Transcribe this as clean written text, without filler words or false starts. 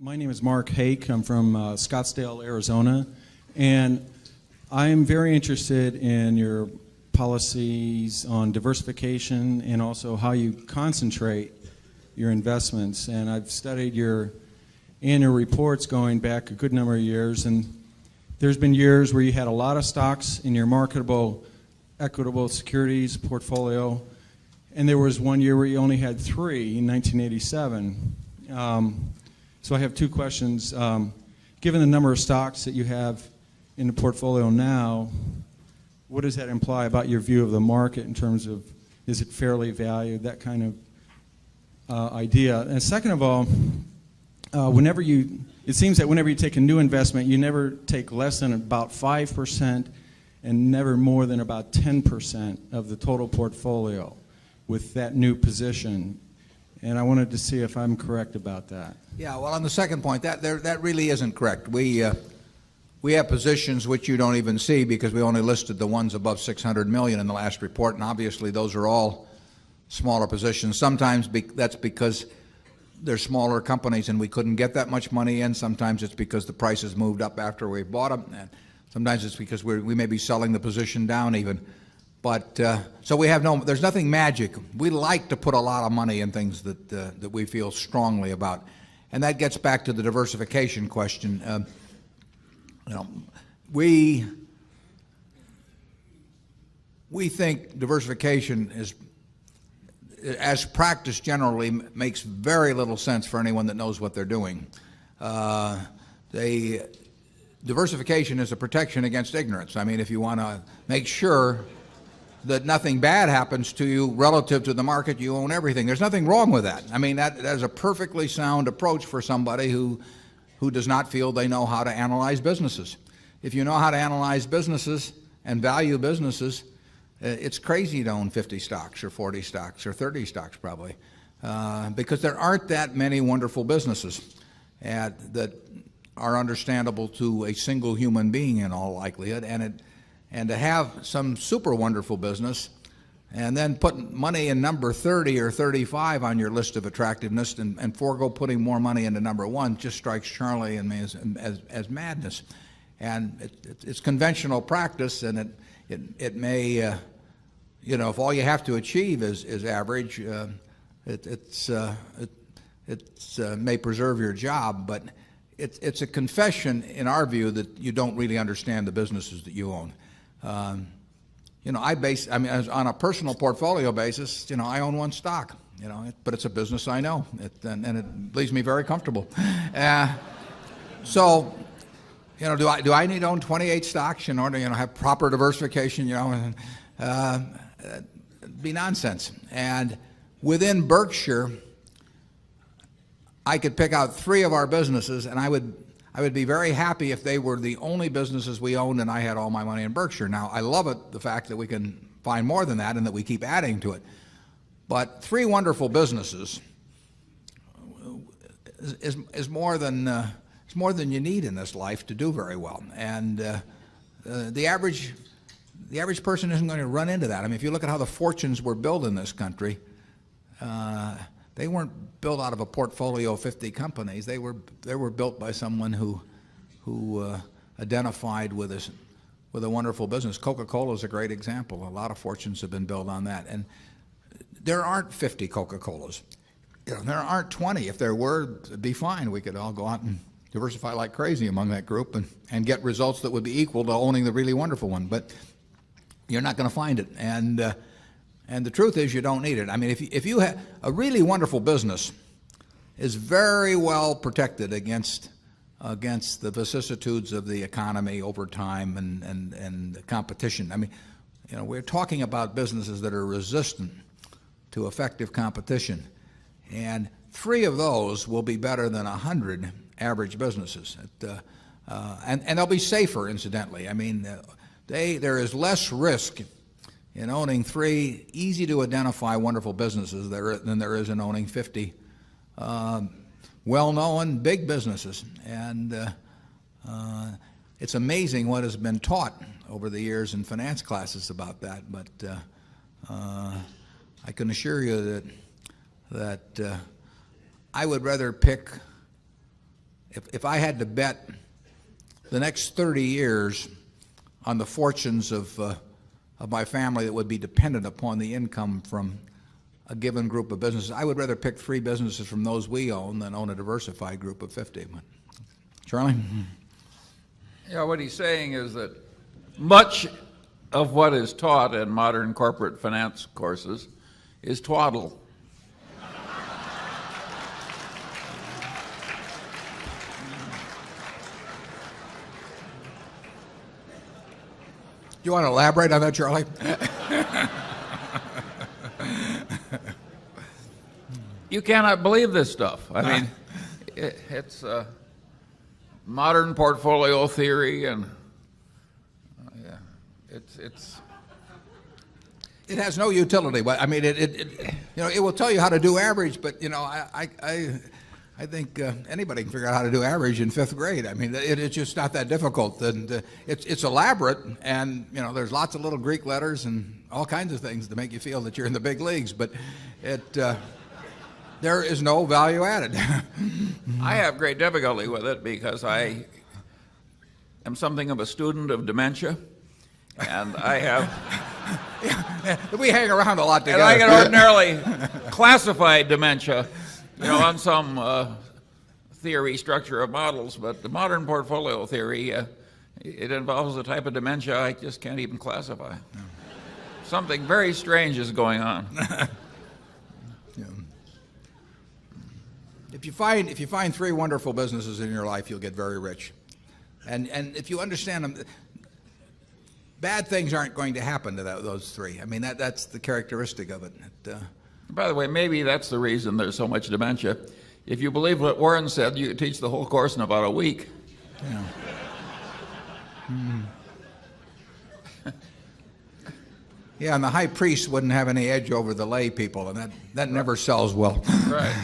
My name is Mark Hake. I'm from Scottsdale, Arizona, and I am very interested in your policies on diversification and also how you concentrate your investments. And I've studied your annual reports going back a good number of years, and there's been years where you had a lot of stocks in your marketable equitable securities portfolio, and there was one year where you only had 3 in 1987. So I have 2 questions. Given the number of stocks that you have in the portfolio now, what does that imply about your view of the market in terms of, is it fairly valued, that kind of idea? And second of all, it seems that whenever you take a new investment, you never take less than about 5% and never more than about 10% of the total portfolio with that new position. And I wanted to see if I'm correct about that. Yeah, well, on the second point, that really isn't correct. We have positions which you don't even see because we only listed the ones above 600 million in the last report, and obviously those are all smaller positions. Sometimes that's because they're smaller companies and we couldn't get that much money in. Sometimes it's because the prices moved up after we bought them, and sometimes it's because we may be selling the position down even. But so there's nothing magic. We like to put a lot of money in things that we feel strongly about, and that gets back to the diversification question. We think diversification is, as practiced generally, makes very little sense for anyone that knows what they're doing. Diversification is a protection against ignorance. I mean, if you want to make sure that nothing bad happens to you relative to the market, you own everything. There's nothing wrong with that. I mean, that is a perfectly sound approach for somebody who does not feel they know how to analyze businesses. If you know how to analyze businesses and value businesses, it's crazy to own 50 stocks or 40 stocks or 30 stocks probably, because there aren't that many wonderful businesses that are understandable to a single human being in all likelihood, and to have some super wonderful business and then put money in number 30 or 35 on your list of attractiveness and forego putting more money into number 1 just strikes Charlie and me as madness. And it's conventional practice, and it may, if all you have to achieve is average, it may preserve your job, but it's a confession in our view that you don't really understand the businesses that you own. On a personal portfolio basis, I own 1 stock, but it's a business I know, and it leaves me very comfortable. So, do I need to own 28 stocks in order to have proper diversification? It'd be nonsense. And within Berkshire, I could pick out 3 of our businesses, and I would be very happy if they were the only businesses we owned and I had all my money in Berkshire. Now, I love it, the fact that we can find more than that and that we keep adding to it. But 3 wonderful businesses is more than you need in this life to do very well. And the average person isn't going to run into that. I mean, if you look at how the fortunes were built in this country, they weren't built out of a portfolio of 50 companies. They were built by someone who identified with a wonderful business. Coca-Cola is a great example. A lot of fortunes have been built on that. And there aren't 50 Coca-Colas. There aren't 20. If there were, it'd be fine. We could all go out and diversify like crazy among that group and get results that would be equal to owning the really wonderful one. But you're not going to find it. And the truth is, you don't need it. I mean, if you have a really wonderful business, is very well protected against the vicissitudes of the economy over time and competition. I mean, we're talking about businesses that are resistant to effective competition, and 3 of those will be better than 100 average businesses, and they'll be safer, incidentally. I mean, there is less risk in owning 3 easy to identify wonderful businesses than there is in owning 50 well-known big businesses. And it's amazing what has been taught over the years in finance classes about that. But I can assure you that I would rather pick if I had to bet the next 30 years on the fortunes of my family that would be dependent upon the income from a given group of businesses, I would rather pick 3 businesses from those we own than own a diversified group of 50. Charlie? Yeah, what he's saying is that much of what is taught in modern corporate finance courses is twaddle. Do you want to elaborate on that, Charlie? You cannot believe this stuff. I mean, it's modern portfolio theory, and yeah, it has no utility. But I mean, it will tell you how to do average, but I think anybody can figure out how to do average in 5th grade. I mean, it's just not that difficult, and it's elaborate, and there's lots of little Greek letters and all kinds of things to make you feel that you're in the big leagues. But there is no value added. I have great difficulty with it because I am something of a student of dementia, and I have. We hang around a lot together. And I get ordinarily classified dementia, on some theory structure of models, but the modern portfolio theory, it involves a type of dementia I just can't even classify. No. Something very strange is going on. Yeah. If you find 3 wonderful businesses in your life, you'll get very rich, and if you understand them, bad things aren't going to happen to those 3. I mean, that's the characteristic of it. By the way, maybe that's the reason there's so much dementia. If you believe what Warren said, you could teach the whole course in about a week. Yeah. Yeah, and the high priest wouldn't have any edge over the lay people, and that never sells well. Right.